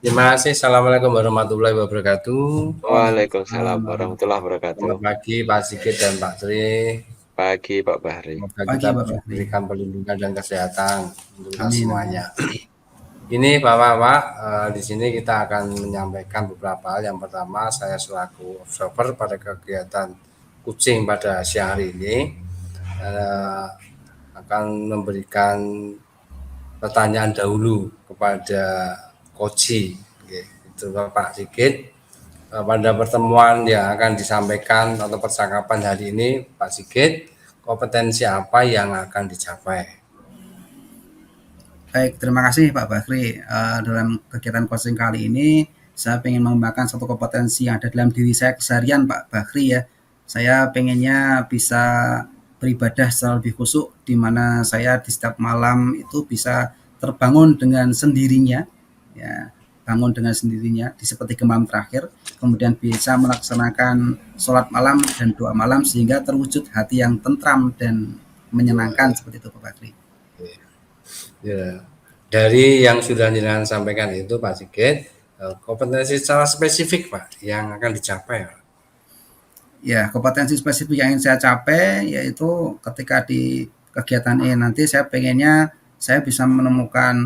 Terima kasih. Assalamualaikum warahmatullahi wabarakatuh. Waalaikumsalam Waalaikumsalam. warahmatullahi wabarakatuh. Selamat pagi Pak Sigit dan Pak Tri. Pagi Pak Bahri. Semoga kita Pagi Pak Bakri. diberikan perlindungan dan kesehatan untuk kita Amin. semuanya. Ini Bapak-Bapak, di sini kita akan menyampaikan beberapa hal. Yang pertama, saya selaku observer pada kegiatan kucing pada siang hari ini akan memberikan pertanyaan dahulu kepada Koji, itu Pak Sigit. Pada pertemuan yang akan disampaikan atau percakapan hari ini, Pak Sigit, kompetensi apa yang akan dicapai? Baik, terima kasih Pak Bakri. Dalam kegiatan coaching kali ini, saya ingin mengembangkan satu kompetensi yang ada dalam diri saya keseharian Pak Bakri ya. Saya pengennya bisa beribadah secara lebih khusyuk, di mana saya di setiap malam itu bisa terbangun dengan sendirinya, ya, bangun dengan sendirinya di sepertiga malam terakhir, kemudian bisa melaksanakan sholat malam dan doa malam sehingga terwujud hati yang tentram dan menyenangkan seperti itu Pak Bakri. Ya, dari yang sudah Jenengan sampaikan itu Pak Sigit, kompetensi secara spesifik Pak yang akan dicapai Pak. Ya, kompetensi spesifik yang ingin saya capai yaitu ketika di kegiatan ini nanti saya pengennya saya bisa menemukan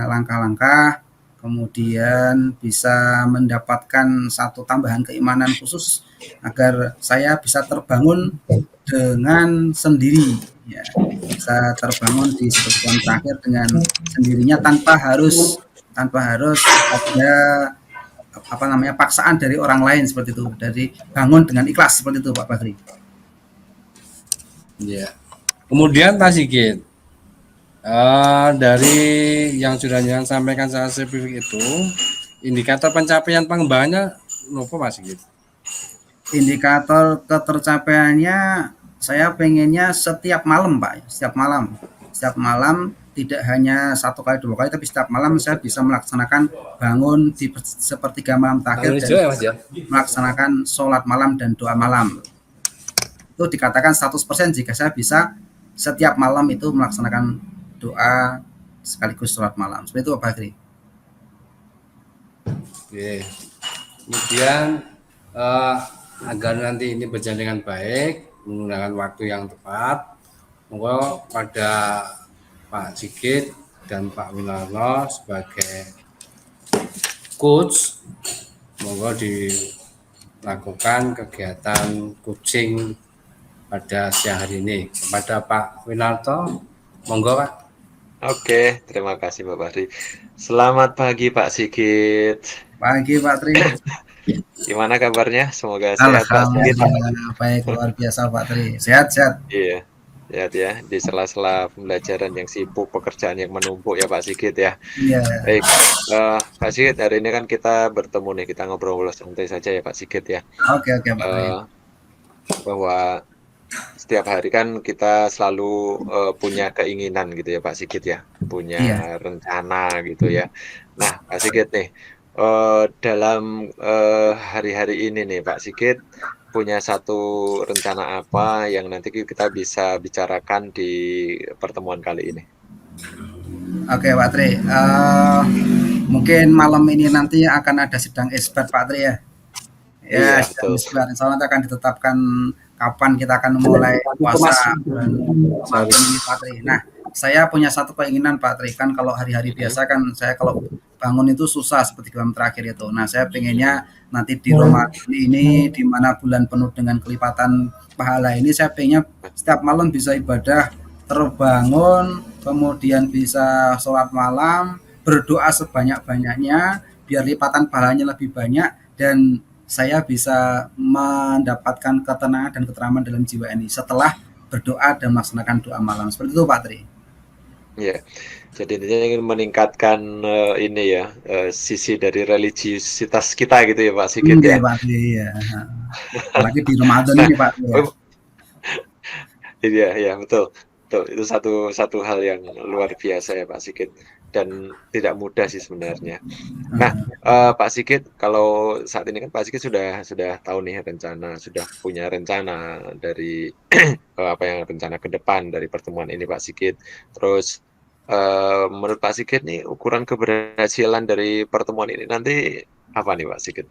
langkah-langkah, kemudian bisa mendapatkan satu tambahan keimanan khusus agar saya bisa terbangun dengan sendiri, ya, bisa terbangun di seperti terakhir dengan sendirinya tanpa harus ada paksaan dari orang lain seperti itu, dari bangun dengan ikhlas seperti itu Pak Bakri. Ya. Kemudian Pak Sigit, dari yang sudah Jenengan sampaikan secara spesifik itu, indikator pencapaian pengembangannya apa Pak Sigit? Indikator ketercapaiannya saya pengennya setiap malam Pak, setiap malam tidak hanya satu kali dua kali, tapi setiap malam saya bisa melaksanakan bangun di sepertiga malam terakhir dan melaksanakan sholat malam dan doa malam. Itu dikatakan 100% jika saya bisa setiap malam itu melaksanakan doa sekaligus sholat malam. Seperti itu Pak Bakri. Oke. Kemudian agar nanti ini berjalan dengan baik, menggunakan waktu yang tepat, monggo pada Pak Sigit dan Pak Winarno sebagai coach, monggo dilakukan kegiatan coaching pada siang hari ini. Kepada Pak Winarto, monggo Pak. Oke, terima kasih Pak Bahri. Selamat pagi Pak Sigit. Pagi Pak Tri. Gimana kabarnya? Semoga sehat Pak Sigit. Alhamdulillah baik, luar biasa Pak Tri. Sehat-sehat. Iya, sehat ya. Di sela-sela pembelajaran yang sibuk, pekerjaan yang menumpuk ya Pak Sigit ya. Iya. Baik, Pak Sigit, hari ini kan kita bertemu nih, kita ngobrol santai saja ya Pak Sigit ya. Oke Pak Tri. Bahwa setiap hari kan kita selalu punya keinginan gitu ya Pak Sigit ya, punya rencana gitu ya. Nah Pak Sigit nih, dalam hari-hari ini nih Pak Sigit punya satu rencana apa yang nanti kita bisa bicarakan di pertemuan kali ini? Oke Pak Tri, mungkin malam ini nanti akan ada sidang isbat Pak Tri ya. Ya, Iya, sidang betul. isbat. Insya Allah nanti akan ditetapkan kapan kita akan mulai puasa bulan Ramadan ini Pak Tri. Nah, saya punya satu keinginan Pak Tri, kan kalau hari-hari biasa kan saya kalau bangun itu susah seperti malam terakhir itu. Nah, saya pengennya nanti di Ramadan ini di mana bulan penuh dengan kelipatan pahala ini, saya pengennya setiap malam bisa ibadah, terbangun, kemudian bisa sholat malam, berdoa sebanyak-banyaknya biar lipatan pahalanya lebih banyak dan saya bisa mendapatkan ketenangan dan keteraman dalam jiwa ini setelah berdoa dan melaksanakan doa malam. Seperti itu Pak Tri. Iya, jadi intinya ingin meningkatkan ini ya, sisi dari religiusitas kita gitu ya Pak Sigit ya. Iya Pak Tri, ya. Apalagi di Ramadan ini Pak Tri. Iya, iya betul. Betul. Itu satu hal yang luar biasa ya Pak Sigit dan tidak mudah sih sebenarnya. Nah, Pak Sigit, kalau saat ini kan Pak Sigit sudah tahu nih rencana, sudah punya rencana dari apa yang rencana ke depan dari pertemuan ini Pak Sigit. Terus menurut Pak Sigit nih ukuran keberhasilan dari pertemuan ini nanti apa nih Pak Sigit?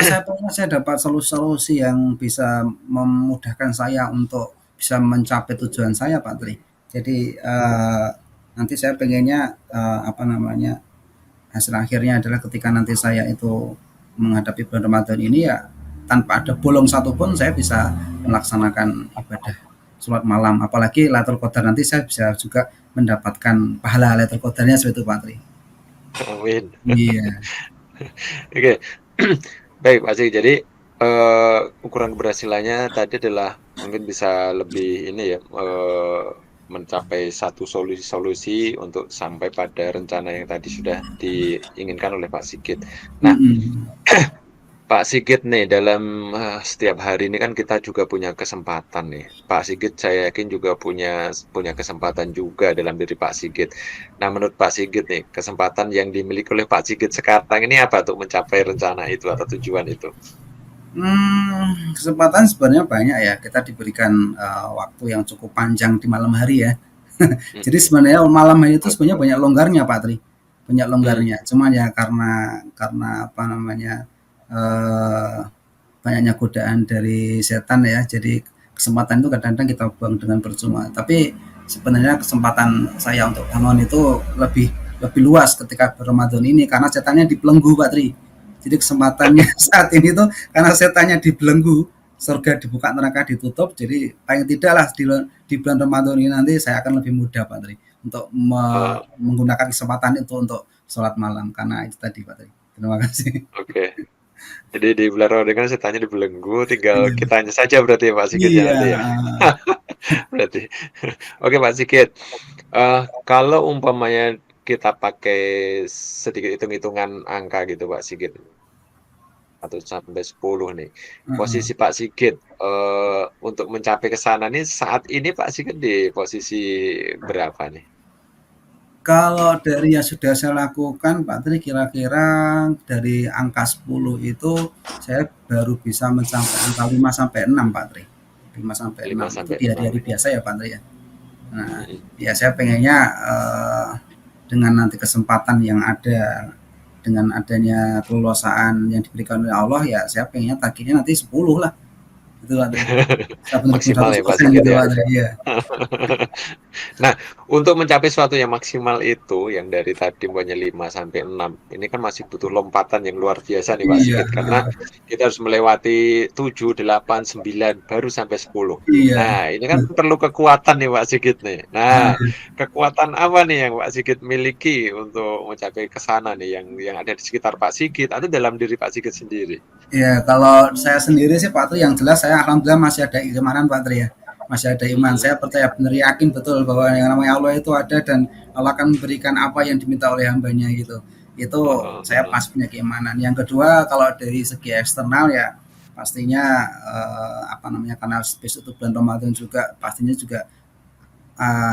Saya pengen saya dapat solusi-solusi yang bisa memudahkan saya untuk bisa mencapai tujuan saya, Pak Tri. Jadi nanti saya pengennya apa namanya, hasil akhirnya adalah ketika nanti saya itu menghadapi bulan Ramadan ini ya tanpa ada bolong satupun saya bisa melaksanakan ibadah sholat malam. Apalagi Lailatul Qadar nanti saya bisa juga mendapatkan pahala Lailatul Qadarnya seperti itu, Pak Tri. Amin. Iya. Oke. Baik Pak Sigit, jadi ukuran keberhasilannya tadi adalah mungkin bisa lebih ini ya, mencapai satu solusi-solusi untuk sampai pada rencana yang tadi sudah diinginkan oleh Pak Sigit. Nah, Pak Sigit nih dalam setiap hari ini kan kita juga punya kesempatan nih. Pak Sigit saya yakin juga punya kesempatan juga dalam diri Pak Sigit. Nah, menurut Pak Sigit nih, kesempatan yang dimiliki oleh Pak Sigit sekarang ini apa untuk mencapai rencana itu atau tujuan itu? Kesempatan sebenarnya banyak ya. Kita diberikan waktu yang cukup panjang di malam hari ya. Jadi sebenarnya malam hari itu sebenarnya banyak longgarnya, Pak Tri. Banyak longgarnya. Cuman ya karena apa namanya banyaknya godaan dari setan ya. Jadi kesempatan itu kadang-kadang kita buang dengan percuma. Tapi sebenarnya kesempatan saya untuk bangun itu lebih luas ketika Ramadan ini karena setannya dibelenggu, Pak Tri. Jadi kesempatannya saat ini tuh karena setannya dibelenggu, surga dibuka, neraka ditutup. Jadi paling tidaklah di bulan Ramadan ini nanti saya akan lebih mudah, Pak Tri, untuk menggunakan kesempatan itu untuk sholat malam karena itu tadi, Pak Tri. Terima kasih. Oke. Jadi di bulan Ramadan kan setannya dibelenggu, tinggal kitanya saja berarti ya Pak Sigit ya nanti ya. Berarti. Oke Pak Sigit. Kalau umpamanya kita pakai sedikit hitung-hitungan angka gitu Pak Sigit. 1 sampai 10 nih. Posisi Pak Sigit untuk mencapai ke sana nih saat ini Pak Sigit di posisi berapa nih? Kalau dari yang sudah saya lakukan, Pak Tri, kira-kira dari angka 10 itu saya baru bisa mencapai angka 5 sampai 6, Pak Tri. 5 sampai 6 itu di hari-hari biasa ya, Pak Tri ya. Nah, ya saya pengennya dengan nanti kesempatan yang ada dengan adanya keleluasaan yang diberikan oleh Allah ya saya pengennya targetnya nanti 10 lah. Itu ada. Maksimal ya Pak Sigit ya. Nah, untuk mencapai suatu yang maksimal itu yang dari tadi umpamanya 5 sampai 6, ini kan masih butuh lompatan yang luar biasa nih Pak Sigit karena kita harus melewati 7, 8, 9 baru sampai 10. Nah, ini kan perlu kekuatan nih Pak Sigit nih. Nah, kekuatan apa nih yang Pak Sigit miliki untuk mencapai ke sana nih yang ada di sekitar Pak Sigit atau dalam diri Pak Sigit sendiri? Ya, kalau saya sendiri sih Pak Tri, yang jelas saya alhamdulillah masih ada keimanan Pak Tri ya. Masih ada iman. Saya percaya benar yakin betul bahwa yang namanya Allah itu ada dan Allah akan memberikan apa yang diminta oleh hambanya gitu. Itu saya pas punya keimanan. Yang kedua, kalau dari segi eksternal ya pastinya apa namanya karena besok itu bulan Ramadan juga pastinya juga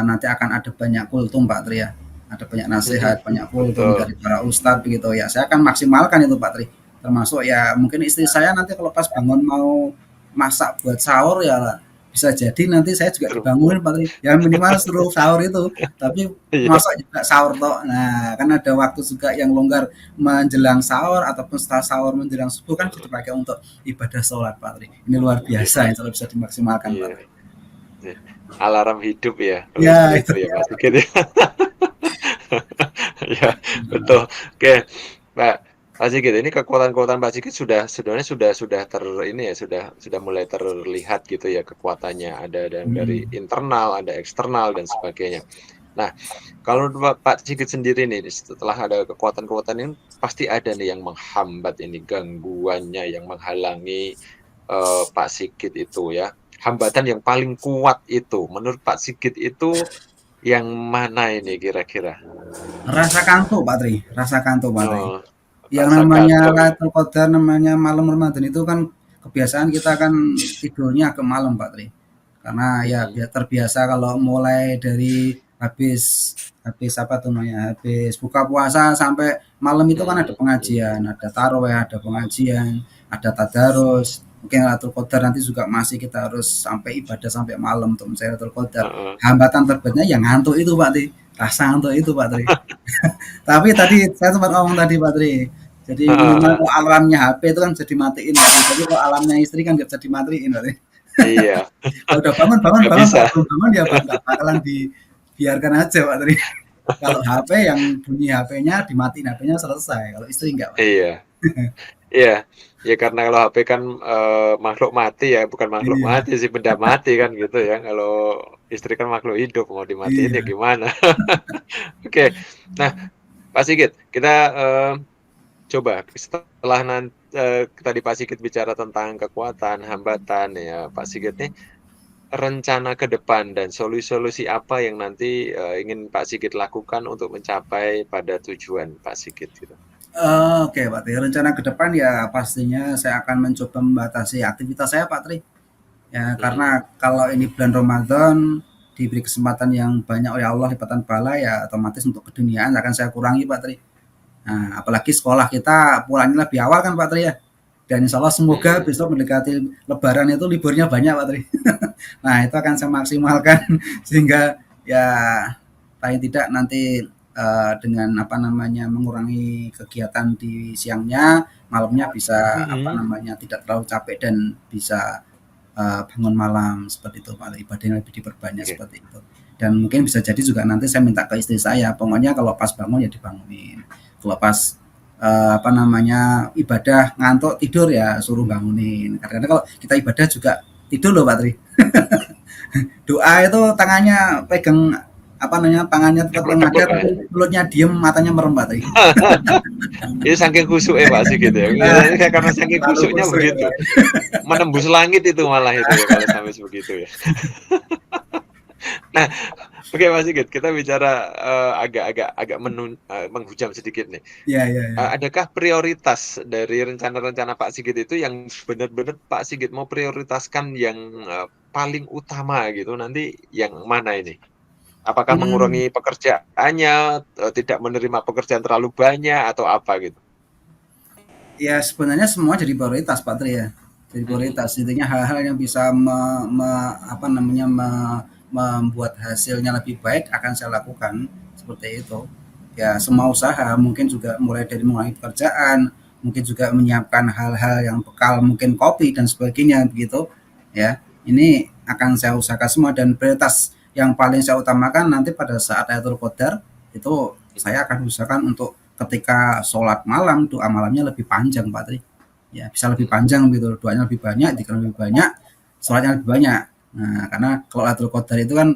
nanti akan ada banyak kultum Pak Tri ya. Ada banyak nasihat, banyak kultum dari para ustadz begitu ya. Saya akan maksimalkan itu Pak Tri. Termasuk ya mungkin istri saya nanti kalau pas bangun mau masak buat sahur ya bisa jadi nanti saya juga dibangunin Pak Tri. Ya minimal suruh sahur itu, tapi masak juga sahur toh. Nah, kan ada waktu juga yang longgar menjelang sahur ataupun setelah sahur menjelang subuh kan sudah dipakai untuk ibadah sholat Pak Tri. Ini luar biasa yang bisa dimaksimalkan Pak Tri. Alarm hidup ya. Ya, itu ya Pak Sigit ya. Ya, betul. Oke, Pak Sigit, ini kekuatan-kekuatan Pak Sigit sebenarnya sudah ini ya, sudah mulai terlihat gitu ya kekuatannya. Ada dari internal, ada eksternal dan sebagainya. Nah, kalau Pak Sigit sendiri nih setelah ada kekuatan-kekuatan ini pasti ada nih yang menghambat ini gangguannya yang menghalangi Pak Sigit itu ya. Hambatan yang paling kuat itu menurut Pak Sigit itu yang mana ini kira-kira? Rasa kantuk Pak Tri, rasa kantuk Pak Tri. Yang namanya Lailatul Qadar, namanya malam Ramadan itu kan kebiasaan kita kan tidurnya ke malam Pak Tri. Karena ya terbiasa kalau mulai dari habis apa tuh namanya, habis buka puasa sampai malam itu kan ada pengajian, ada tarawih, ada pengajian, ada tadarus. mungkin Lailatul Qadar nanti juga masih kita harus sampai ibadah sampai malam untuk mencari Lailatul Qadar. Heeh. Hambatan terberatnya yang ngantuk itu Pak Tri, rasa ngantuk itu Pak Tri. Tapi tadi saya sempat ngomong tadi Pak Tri, jadi minimal Heeh. kalau alarmnya HP itu kan bisa dimatiin Pak Tri. Jadi kalau alarmnya istri kan nggak bisa dimatiin Pak Tri. Iya, Kalau udah bangun bangun nggak bangun, bisa. kalau belum bangun ya nggak bakalan dibiarkan aja Pak Tri. Kalau HP yang bunyi HP-nya dimatiin, HP-nya selesai. Kalau istri enggak Pak Tri. Iya. Iya. Ya karena kalau HP kan makhluk mati ya, bukan makhluk Iya, mati sih, benda mati kan gitu ya. Kalau istri kan makhluk hidup, mau dimatiin ya iya. gimana. Oke. Nah, Pak Sigit, kita coba setelah tadi Pak Sigit bicara tentang kekuatan, hambatan ya, Pak Sigit nih rencana ke depan dan solusi-solusi apa yang nanti ingin Pak Sigit lakukan untuk mencapai pada tujuan Pak Sigit gitu. Oke Pak Tri, rencana ke depan ya pastinya saya akan mencoba membatasi aktivitas saya Pak Tri. Ya, karena kalau ini bulan Ramadan diberi kesempatan yang banyak oleh Allah lipatan pahala ya otomatis untuk keduniaan akan saya kurangi Pak Tri. Nah, apalagi sekolah kita pulangnya lebih awal kan Pak Tri ya. Dan insya Allah semoga besok mendekati Lebaran itu liburnya banyak Pak Tri. Nah, itu akan saya maksimalkan sehingga ya paling tidak nanti dengan apa namanya mengurangi kegiatan di siangnya, malamnya bisa apa namanya tidak terlalu capek dan bisa bangun malam seperti itu Pak. Ibadahnya lebih diperbanyak seperti itu. Dan mungkin bisa jadi juga nanti saya minta ke istri saya, pokoknya kalau pas bangun ya dibangunin. Kalau pas apa namanya ibadah ngantuk tidur ya suruh bangunin. Kadang-kadang kalau kita ibadah juga tidur loh Pak Tri. Doa itu tangannya pegang apa namanya tangannya tetap mengajar tapi mulutnya diem matanya merem Pak Tri. Ini saking kusuk ya Pak Sigit ya. Karena saking kusuknya begitu. Menembus langit itu malah itu ya kalau sampai begitu ya. Nah, oke Mas Sigit, kita bicara agak menghujam sedikit nih. Iya. Adakah prioritas dari rencana-rencana Pak Sigit itu yang benar-benar Pak Sigit mau prioritaskan yang paling utama gitu? Nanti yang mana ini? Apakah mengurangi pekerjaannya, tidak menerima pekerjaan terlalu banyak atau apa gitu? Ya sebenarnya semua jadi prioritas Pak Tri ya. Jadi prioritas intinya hal-hal yang bisa apa namanya membuat hasilnya lebih baik akan saya lakukan seperti itu. Ya semua usaha mungkin juga mulai dari mengurangi pekerjaan, mungkin juga menyiapkan hal-hal yang bekal mungkin kopi dan sebagainya begitu ya. Ini akan saya usahakan semua dan prioritas yang paling saya utamakan nanti pada saat Lailatul Qadar itu saya akan usahakan untuk ketika sholat malam doa malamnya lebih panjang Pak Tri. Ya bisa lebih panjang gitu, doanya lebih banyak, zikir lebih banyak, sholatnya lebih banyak. Nah, karena kalau Lailatul Qadar itu kan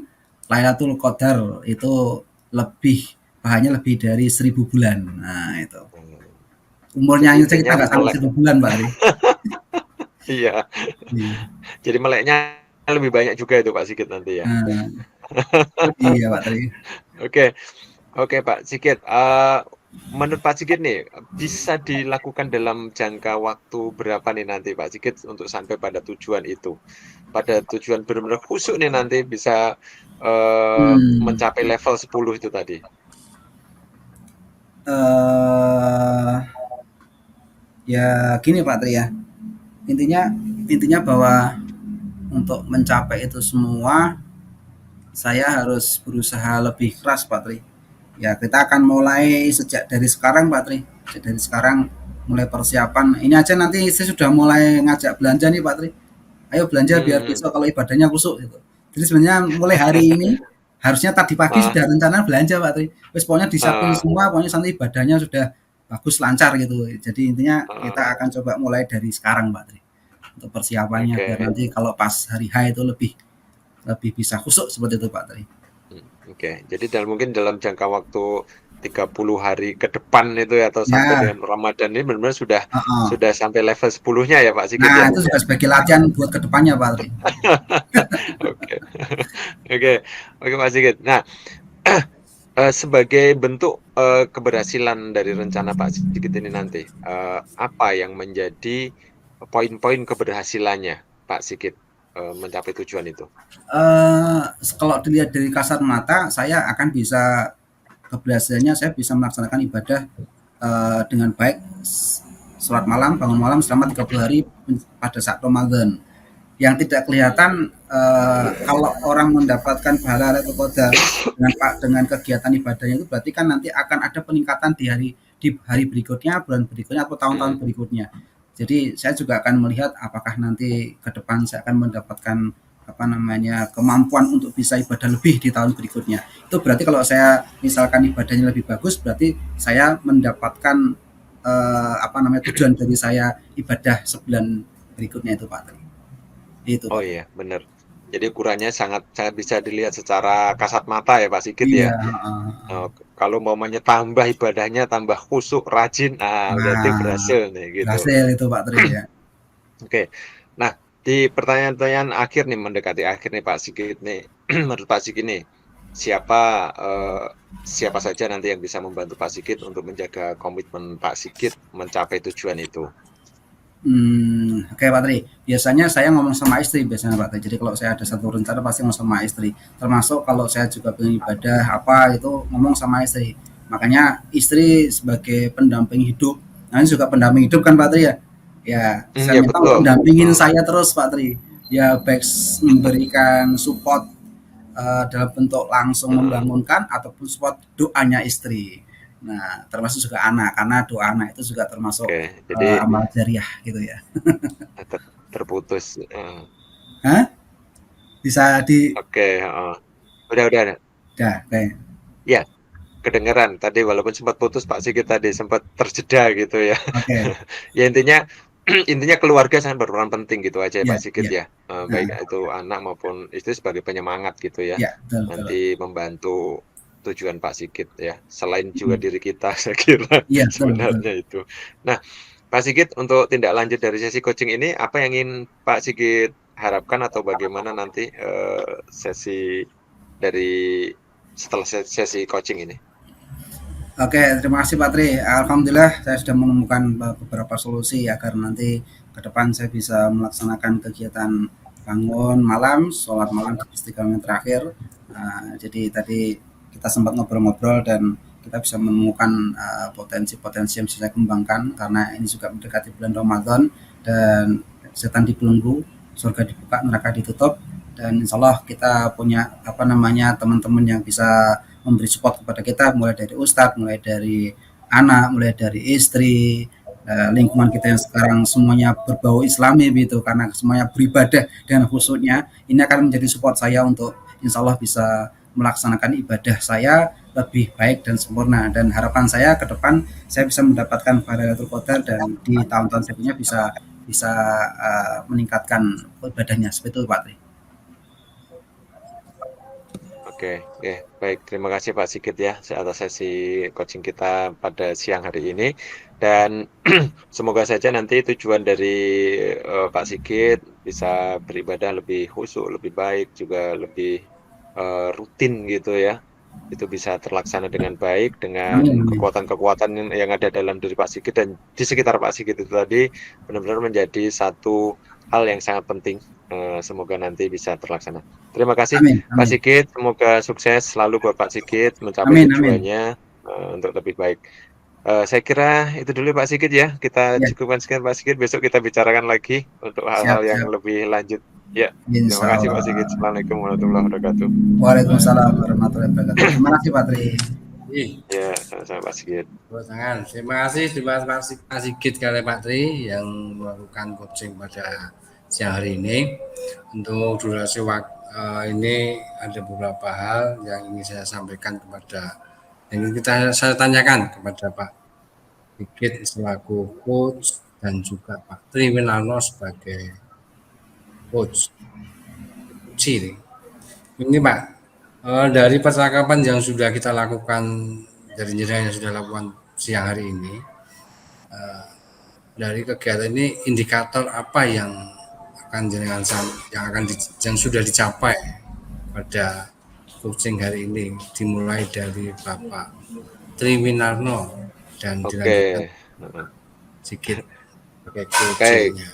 Lailatul Qadar itu lebih pahalanya lebih dari 1000 bulan. Nah, itu. Umurnya aja kita nggak sampai 1000 bulan, Pak Tri. Iya. Jadi meleknya lebih banyak juga itu Pak Sigit nanti ya. Iya Pak Tri. Oke Pak Sigit. Menurut Pak Sigit nih bisa dilakukan dalam jangka waktu berapa nih nanti Pak Sigit untuk sampai pada tujuan itu? Pada tujuan benar-benar khusyuk nih nanti bisa mencapai level 10 itu tadi. Ya gini Pak Tri ya. Intinya bahwa untuk mencapai itu semua saya harus berusaha lebih keras Pak Tri. Ya kita akan mulai sejak dari sekarang Pak Tri. Sejak dari sekarang mulai persiapan. Ini aja nanti saya sudah mulai ngajak belanja nih Pak Tri. Ayo belanja biar besok kalau ibadahnya kusuk gitu. Jadi sebenarnya mulai hari ini harusnya tadi pagi sudah rencana belanja Pak Tri. Terus pokoknya disiapin semua, pokoknya nanti ibadahnya sudah bagus lancar gitu. Jadi intinya kita akan coba mulai dari sekarang Pak Tri. Untuk persiapannya biar nanti kalau pas hari H itu lebih bisa khusyuk seperti itu Pak Tri. Oke, jadi mungkin dalam jangka waktu 30 hari ke depan itu ya, atau sampai dengan Ramadan ini benar-benar sudah sampai level 10-nya ya Pak Sigit. Nah, itu juga sebagai latihan buat ke depannya Pak Tri. Oke Pak Sigit. Nah, sebagai bentuk keberhasilan dari rencana Pak Sigit ini nanti, apa yang menjadi poin-poin keberhasilannya Pak Sigit mencapai tujuan itu? Kalau dilihat dari kasat mata, saya akan bisa keberhasilannya saya bisa melaksanakan ibadah dengan baik, sholat malam, bangun malam selama 30 hari pada saat Ramadan. Yang tidak kelihatan kalau orang mendapatkan pahala Lailatul Qadar dengan kegiatan ibadahnya itu berarti kan nanti akan ada peningkatan di hari berikutnya, bulan berikutnya atau tahun-tahun berikutnya. Jadi saya juga akan melihat apakah nanti ke depan saya akan mendapatkan kemampuan untuk bisa ibadah lebih di tahun berikutnya. Itu berarti kalau saya misalkan ibadahnya lebih bagus, berarti saya mendapatkan tujuan dari saya ibadah sebulan berikutnya itu Pak Tri. Itu Oh Pak. iya, benar. Jadi ukurannya sangat sangat bisa dilihat secara kasat mata ya Pak Sigit Iya. ya. Kalau umpamanya tambah ibadahnya, tambah khusyuk, rajin, berarti Nah, berhasil nih gitu. berhasil itu Pak Tri ya. Oke. Nah, di pertanyaan-pertanyaan akhir nih, mendekati akhir nih Pak Sigit nih, menurut Pak Sigit nih, siapa siapa saja nanti yang bisa membantu Pak Sigit untuk menjaga komitmen Pak Sigit mencapai tujuan itu? Oke Pak Tri. Biasanya saya ngomong sama istri biasanya Pak Tri. Jadi kalau saya ada satu rencana pasti ngomong sama istri. Termasuk kalau saya juga pengen ibadah apa itu ngomong sama istri. Makanya istri sebagai pendamping hidup. Nah ini juga pendamping hidup kan Pak Tri ya. Ya saya Ya minta betul. untuk mendampingin saya terus Pak Tri. Ya baik memberikan support dalam bentuk langsung membangunkan ataupun support doanya istri. Nah, termasuk juga anak, karena doa anak itu juga termasuk Oke, jadi amal jariah gitu ya. terputus. Hah? Bisa di Oke, udah. dah kayak. Ya, kedengeran tadi walaupun sempat putus Pak Sigit tadi sempat terjeda gitu ya. Oke. Ya intinya keluarga sangat berperan penting gitu aja ya Iya, Pak Sigit iya. ya. Baik itu anak maupun istri sebagai penyemangat gitu ya. Iya, betul, betul. Nanti membantu tujuan Pak Sigit ya. Selain juga diri kita saya kira Iya, betul, sebenarnya itu. Nah, Pak Sigit untuk tindak lanjut dari sesi coaching ini apa yang ingin Pak Sigit harapkan atau bagaimana nanti sesi dari setelah sesi coaching ini? Oke, terima kasih Pak Tri. Alhamdulillah saya sudah menemukan beberapa solusi agar nanti ke depan saya bisa melaksanakan kegiatan bangun malam, sholat malam di Istiqomah yang terakhir. Jadi tadi kita sempat ngobrol-ngobrol dan kita bisa menemukan potensi-potensi yang bisa saya kembangkan karena ini juga mendekati bulan Ramadan dan setan dibelenggu, surga dibuka, neraka ditutup dan insya Allah kita punya teman-teman yang bisa memberi support kepada kita mulai dari ustadz, mulai dari anak, mulai dari istri, lingkungan kita yang sekarang semuanya berbau islami gitu karena semuanya beribadah dengan khusyuknya ini akan menjadi support saya untuk insya Allah bisa melaksanakan ibadah saya lebih baik dan sempurna dan harapan saya ke depan saya bisa mendapatkan Lailatul Qadar dan di tahun-tahun berikutnya bisa meningkatkan ibadahnya seperti itu Pak Tri. Oke, baik. Terima kasih Pak Sigit ya atas sesi coaching kita pada siang hari ini. Dan semoga saja nanti tujuan dari Pak Sigit bisa beribadah lebih khusyuk, lebih baik, juga lebih rutin gitu ya. Itu bisa terlaksana dengan baik, dengan kekuatan-kekuatan yang ada dalam diri Pak Sigit dan di sekitar Pak Sigit itu tadi benar-benar menjadi satu hal yang sangat penting. Semoga nanti bisa terlaksana. Terima kasih Pak Sigit, semoga sukses selalu buat Pak Sigit mencapai tujuannya untuk lebih baik. Saya kira itu dulu Pak Sigit ya, kita cukupkan sekian Pak Sigit, besok kita bicarakan lagi untuk hal-hal yang lebih lanjut. Ya, terima kasih Pak Sigit. Assalamualaikum warahmatullahi wabarakatuh. Waalaikumsalam warahmatullahi wabarakatuh. Terima kasih Pak Tri. Ya, sama-sama Pak Sigit. Terima kasih Pak Sigit kali Pak Tri yang melakukan coaching pada siang hari ini. Untuk durasi waktu ini ada beberapa hal yang ingin saya sampaikan yang saya tanyakan kepada Pak Sigit selaku coach dan juga Pak Tri Winarno sebagai coach. Ini Pak, dari percakapan yang sudah kita lakukan dari yang sudah lakukan siang hari ini, dari kegiatan ini indikator apa yang akan yang sudah dicapai pada coaching hari ini dimulai dari Bapak Tri Winarno dan dilanjutkan Sigit sebagai coachingnya.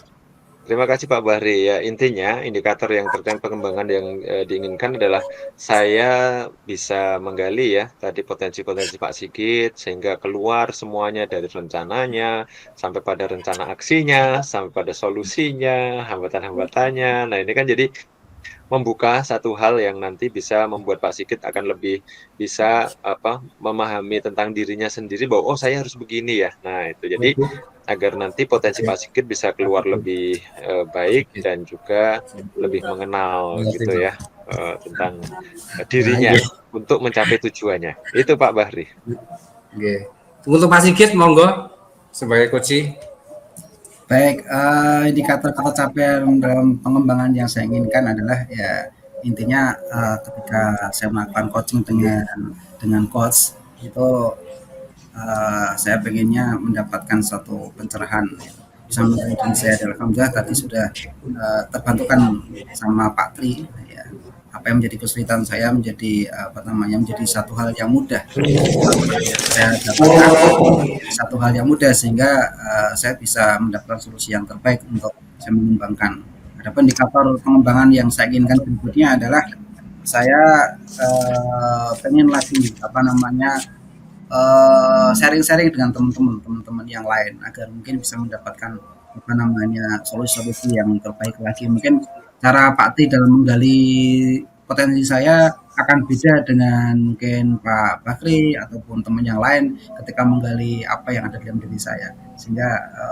Terima kasih Pak Bahri. Ya, intinya indikator yang terkait pengembangan yang diinginkan adalah saya bisa menggali ya tadi potensi-potensi Pak Sigit sehingga keluar semuanya dari rencananya sampai pada rencana aksinya, sampai pada solusinya, hambatan-hambatannya. Nah, ini kan jadi membuka satu hal yang nanti bisa membuat Pak Sigit akan lebih bisa memahami tentang dirinya sendiri bahwa oh saya harus begini ya. Nah, itu jadi agar nanti potensi Pak Sigit bisa keluar lebih baik dan juga lebih mengenal gitu ya tentang dirinya untuk mencapai tujuannya. Itu Pak Bahri. Oke. Untuk Pak Sigit monggo sebagai coach. Baik, indikator capaian dalam pengembangan yang saya inginkan adalah ya intinya ketika saya melakukan coaching dengan coach itu saya pengennya mendapatkan suatu pencerahan bisa menjadi saya adalah alhamdulillah tadi sudah terbantukan sama Pak Tri ya, apa yang menjadi kesulitan saya menjadi menjadi satu hal yang mudah saya dapatkan satu hal yang mudah sehingga saya bisa mendapatkan solusi yang terbaik untuk saya mengembangkan. Adapun indikator pengembangan yang saya inginkan berikutnya adalah saya pengen lagi sharing-sharing dengan teman-teman yang lain agar mungkin bisa mendapatkan solusi-solusi yang terbaik lagi. Mungkin cara Pak Ti dalam menggali potensi saya akan beda dengan mungkin Pak Bakri ataupun teman yang lain ketika menggali apa yang ada dalam diri saya. Sehingga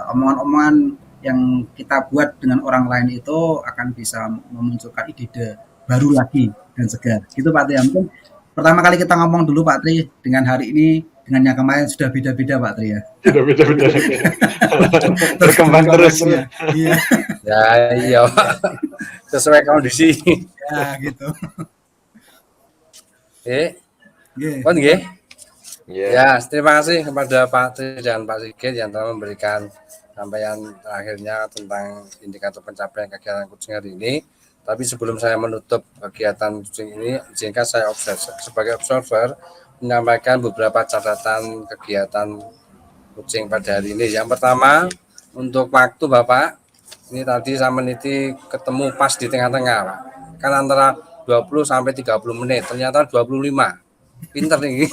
omongan-omongan yang kita buat dengan orang lain itu akan bisa memunculkan ide baru lagi dan segar. Gitu Pak Tri. Mungkin pertama kali kita ngomong dulu Pak Tri dengan hari ini dengan yang kemarin sudah beda-beda Pak Tri ya. Sudah beda-beda. Berkembang terus. Ya. Iya. Ya iya sesuai kondisi. Ya gitu. Kon nggih. Yeah. Ya, terima kasih kepada Pak Tri dan Pak Sigit yang telah memberikan sampaian terakhirnya tentang indikator pencapaian kegiatan coaching hari ini. Tapi sebelum saya menutup kegiatan coaching ini, izinkan saya sebagai observer menyampaikan beberapa catatan kegiatan coaching pada hari ini. Yang pertama, untuk waktu Bapak, ini tadi saya meneliti ketemu pas di tengah-tengah, Pak. Kan antara 20 sampai 30 menit, ternyata 25. Pinter nih.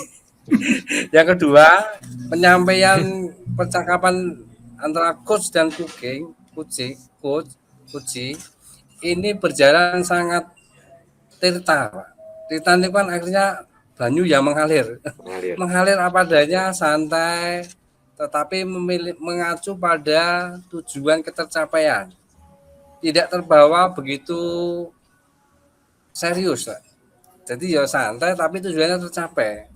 Yang kedua, penyampaian percakapan antara coach dan coach ini berjalan sangat tirta, Pak. Tirta ini kan akhirnya banyu yang mengalir. Mengalir apa adanya, santai, tetapi mengacu pada tujuan ketercapaian. Tidak terbawa begitu serius, Pak. Jadi ya santai tapi tujuannya tercapai.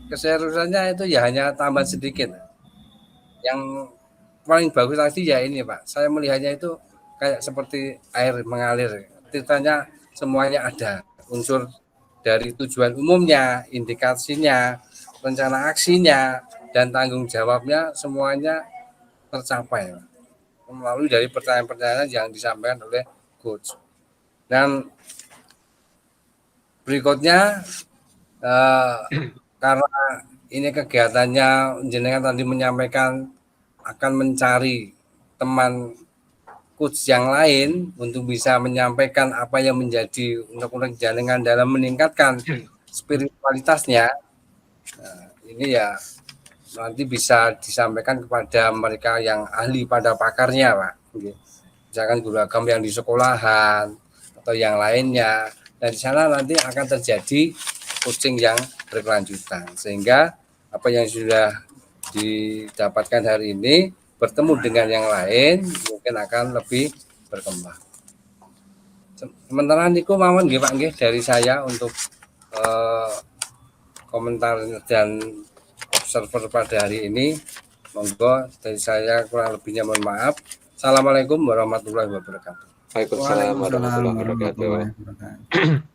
Keseriusannya itu ya hanya tambah sedikit. Yang paling bagus tadi ya ini Pak, saya melihatnya itu kayak seperti air mengalir. Tirtanya semuanya ada, unsur dari tujuan umumnya, indikasinya, rencana aksinya, dan tanggung jawabnya semuanya tercapai. Melalui dari pertanyaan-pertanyaan yang disampaikan oleh coach. Dan berikutnya karena ini kegiatannya jenengan tadi menyampaikan akan mencari teman coach yang lain untuk bisa menyampaikan apa yang menjadi unek-unek jenengan dalam meningkatkan spiritualitasnya. Nah, ini ya nanti bisa disampaikan kepada mereka yang ahli pada pakarnya, Pak. Misalkan guru agama yang di sekolahan atau yang lainnya. Dan di sana nanti akan terjadi coaching yang berkelanjutan sehingga apa yang sudah didapatkan hari ini bertemu dengan yang lain mungkin akan lebih berkembang. Sementara niku mawon nggih Pak nggih dari saya untuk komentar dan observer pada hari ini. Monggo dari saya kurang lebihnya mohon maaf. Assalamualaikum warahmatullahi wabarakatuh. Waalaikumsalam warahmatullahi wabarakatuh.